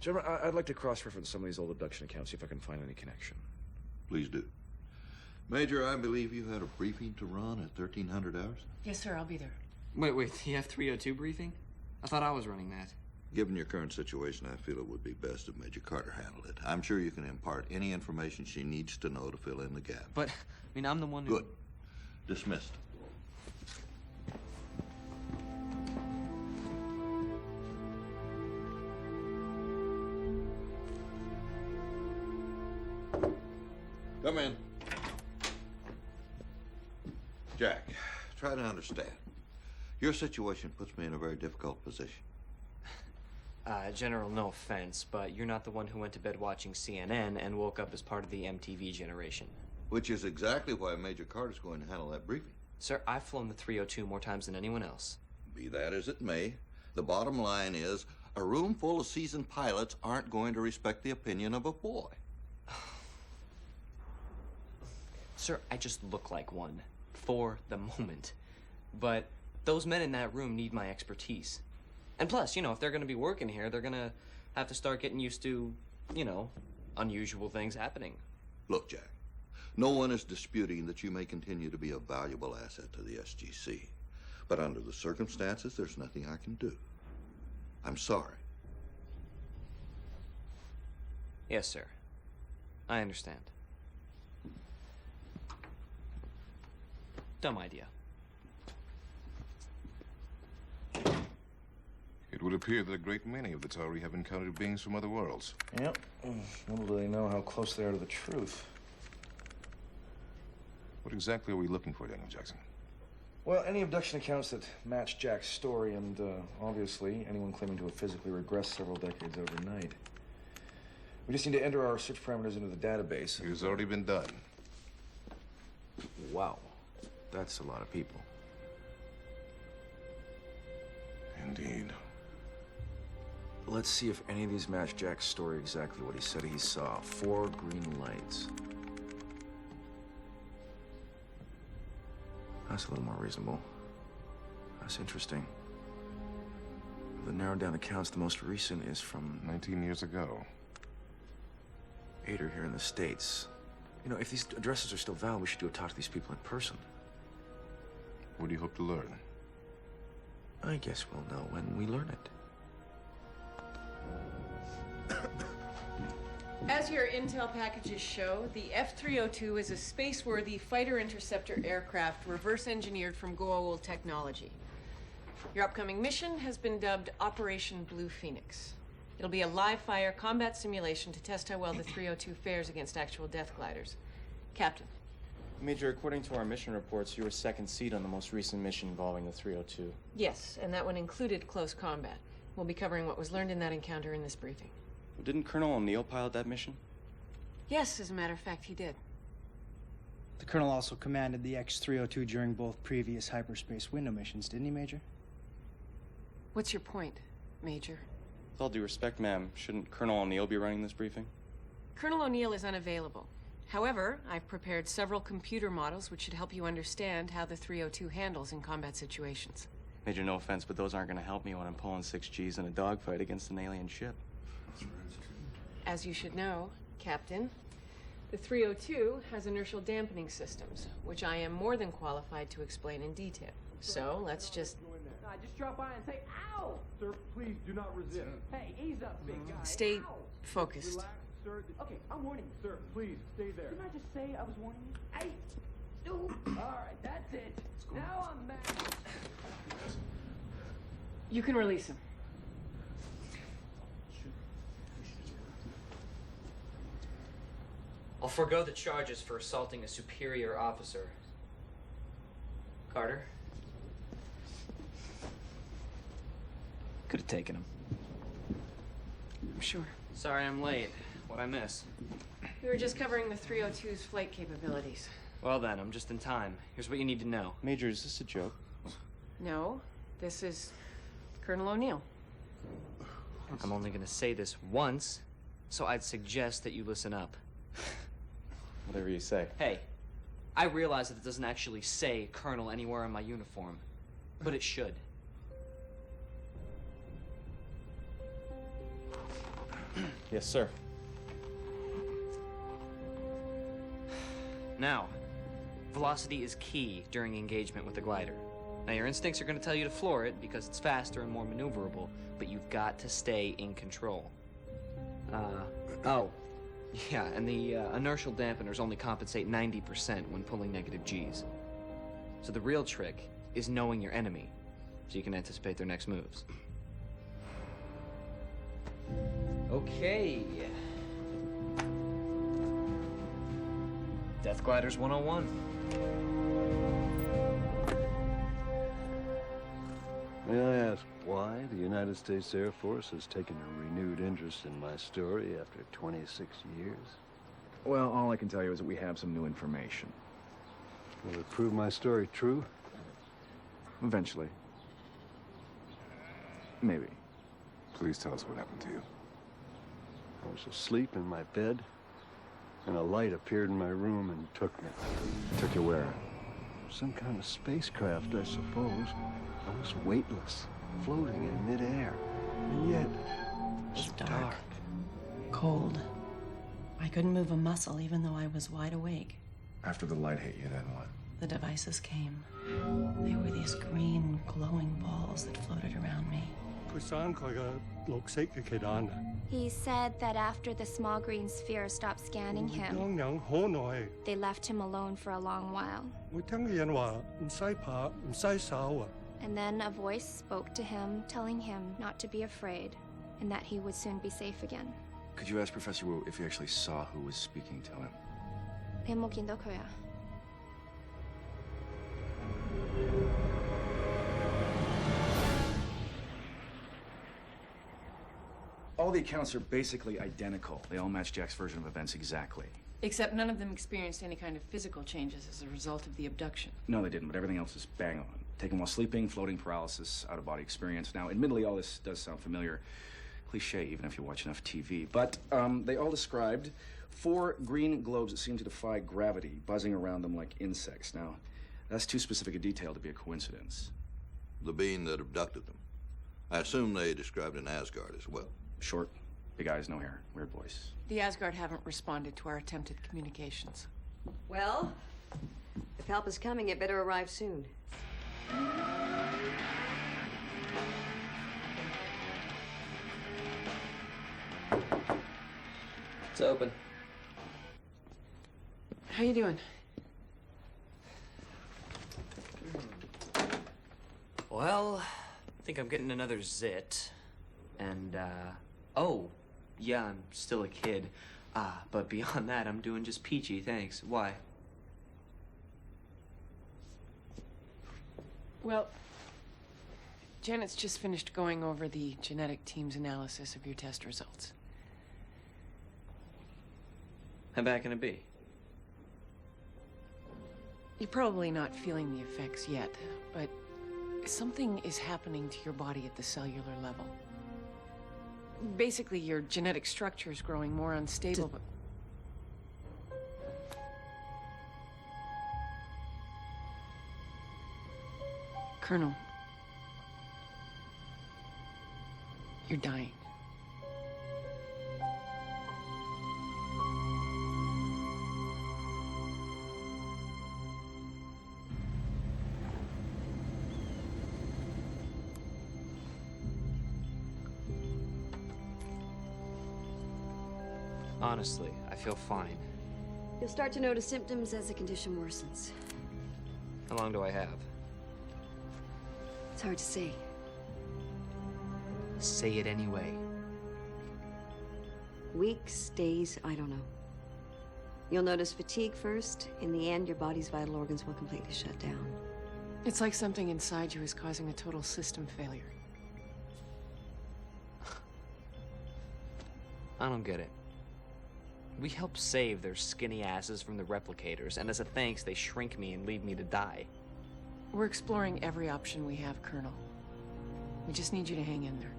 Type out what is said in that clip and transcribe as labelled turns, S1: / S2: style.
S1: General, I'd like to cross-reference some of these old abduction accounts, see if I can find any connection.
S2: Please do. Major, I believe you had a briefing to run at 1300 hours?
S3: Yes, sir, I'll be there.
S4: Wait, the F-302 briefing? I thought I was running that.
S2: Given your current situation, I feel it would be best if Major Carter handled it. I'm sure you can impart any information she needs to know to fill in the gap.
S4: But, I mean, I'm the one who...
S2: Good. Dismissed. Come in. Jack, try to understand. Your situation puts me in a very difficult position.
S4: General, no offense, but you're not the one who went to bed watching CNN and woke up as part of the MTV generation.
S2: Which is exactly why Major Carter's going to handle that briefing.
S4: Sir, I've flown the 302 more times than anyone else.
S2: Be that as it may, the bottom line is a room full of seasoned pilots aren't going to respect the opinion of a boy.
S4: Sir, I just look like one. For the moment. But those men in that room need my expertise. And plus, you know, if they're going to be working here, they're going to have to start getting used to, you know, unusual things happening.
S2: Look, Jack, no one is disputing that you may continue to be a valuable asset to the SGC. But under the circumstances, there's nothing I can do. I'm sorry.
S4: Yes, sir. I understand. Dumb idea.
S5: It would appear that a great many of the Tauri have encountered beings from other worlds.
S1: Yep. Little do they know how close they are to the truth.
S5: What exactly are we looking for, Daniel Jackson?
S1: Well, any abduction accounts that match Jack's story, and obviously anyone claiming to have physically regressed several decades overnight. We just need to enter our search parameters into the database.
S5: It has already been done.
S1: Wow. That's a lot of people.
S5: Indeed.
S1: Let's see if any of these match Jack's story exactly what he said he saw. 4 green lights. That's a little more reasonable. That's interesting. The narrowed down accounts, the most recent is from
S5: 19 years ago.
S1: 8 are here in the States. You know, if these addresses are still valid, we should go talk to these people in person.
S5: What do you hope to learn?
S1: I guess we'll know when we learn it.
S3: As your intel packages show, the F-302 is a space-worthy fighter interceptor aircraft reverse-engineered from Goa'uld technology. Your upcoming mission has been dubbed Operation Blue Phoenix. It'll be a live-fire combat simulation to test how well the 302 fares against actual death gliders. Captain.
S6: Major, according to our mission reports, you were second seat on the most recent mission involving the 302.
S3: Yes, and that one included close combat. We'll be covering what was learned in that encounter in this briefing.
S6: Well, didn't Colonel O'Neill pilot that mission?
S3: Yes, as a matter of fact, he did.
S7: The Colonel also commanded the X-302 during both previous hyperspace window missions, didn't he, Major?
S3: What's your point, Major?
S6: With all due respect, ma'am, shouldn't Colonel O'Neill be running this briefing?
S3: Colonel O'Neill is unavailable. However, I've prepared several computer models which should help you understand how the 302 handles in combat situations.
S6: Major, no offense, but those aren't going to help me when I'm pulling 6 Gs in a dogfight against an alien ship.
S3: As you should know, Captain, the 302 has inertial dampening systems, which I am more than qualified to explain in detail. So, let's just...
S8: Just drop by and say, ow! Sir, please do not resist. Hey, ease up, big guy.
S3: Stay
S8: Ow.
S3: focused.
S8: Relax, sir. Okay, I'm warning you. Sir, please, stay there. Didn't I just say I was warning you? Hey! Ooh. All right, that's it. Now I'm back.
S3: You can release him.
S4: I'll forego the charges for assaulting a superior officer. Carter?
S7: Could have taken him.
S3: I'm sure.
S4: Sorry I'm late. What'd I miss?
S3: We were just covering the 302's flight capabilities.
S4: Well then, I'm just in time. Here's what you need to know.
S6: Major, is this a joke?
S3: No, this is Colonel O'Neill.
S4: I'm only gonna say this once, so I'd suggest that you listen up.
S6: Whatever you say.
S4: Hey, I realize that it doesn't actually say Colonel anywhere on my uniform, but it should.
S6: Yes, sir.
S4: Now, velocity is key during engagement with the glider. Now, your instincts are going to tell you to floor it because it's faster and more maneuverable, but you've got to stay in control. Yeah, and the inertial dampeners only compensate 90% when pulling negative Gs. So the real trick is knowing your enemy, so you can anticipate their next moves. Okay. Death Gliders 101.
S9: May I ask why the United States Air Force has taken a renewed interest in my story after 26 years?
S1: Well, all I can tell you is that we have some new information.
S9: Will it prove my story true?
S1: Eventually. Maybe.
S5: Please tell us what happened to you.
S9: I was asleep in my bed, and a light appeared in my room and took me.
S1: Took you where?
S9: Some kind of spacecraft, I suppose. I was weightless, floating in midair. And yet, it was dark.
S10: Cold. I couldn't move a muscle even though I was wide awake.
S1: After the light hit you, then what?
S10: The devices came. They were these green, glowing balls that floated around me.
S11: He said that after the small green sphere stopped scanning him, they left him alone for a long while. And then a voice spoke to him, telling him not to be afraid, and that he would soon be safe again.
S1: Could you ask Professor Wu if he actually saw who was speaking to him?
S11: 你有冇見到佢啊？
S1: All the accounts are basically identical. They all match Jack's version of events exactly.
S3: Except none of them experienced any kind of physical changes as a result of the abduction.
S1: No, they didn't, but everything else is bang on. Taken while sleeping, floating paralysis, out-of-body experience. Now, admittedly, all this does sound familiar. Cliche, even if you watch enough TV. But they all described 4 green globes that seem to defy gravity, buzzing around them like insects. Now, that's too specific a detail to be a coincidence.
S2: The being that abducted them. I assume they described an Asgard as well.
S1: Short, big eyes, no hair, weird voice.
S3: The Asgard haven't responded to our attempted communications.
S12: Well, if help is coming, it better arrive soon.
S4: It's open.
S3: How you doing?
S4: Well, I think I'm getting another zit. And, oh, yeah, I'm still a kid. But beyond that, I'm doing just peachy, thanks. Why?
S3: Well, Janet's just finished going over the genetic team's analysis of your test results.
S4: How bad can it be?
S3: You're probably not feeling the effects yet, but something is happening to your body at the cellular level. Basically, your genetic structure is growing more unstable, but... Colonel, you're dying.
S4: Honestly, I feel fine.
S12: You'll start to notice symptoms as the condition worsens.
S4: How long do I have?
S12: It's hard to say.
S4: Say it anyway.
S12: Weeks, days, I don't know. You'll notice fatigue first. In the end, your body's vital organs will completely shut down.
S3: It's like something inside you is causing a total system failure.
S4: I don't get it. We help save their skinny asses from the replicators, and as a thanks, they shrink me and leave me to die.
S3: We're exploring every option we have, Colonel. We just need you to hang in there.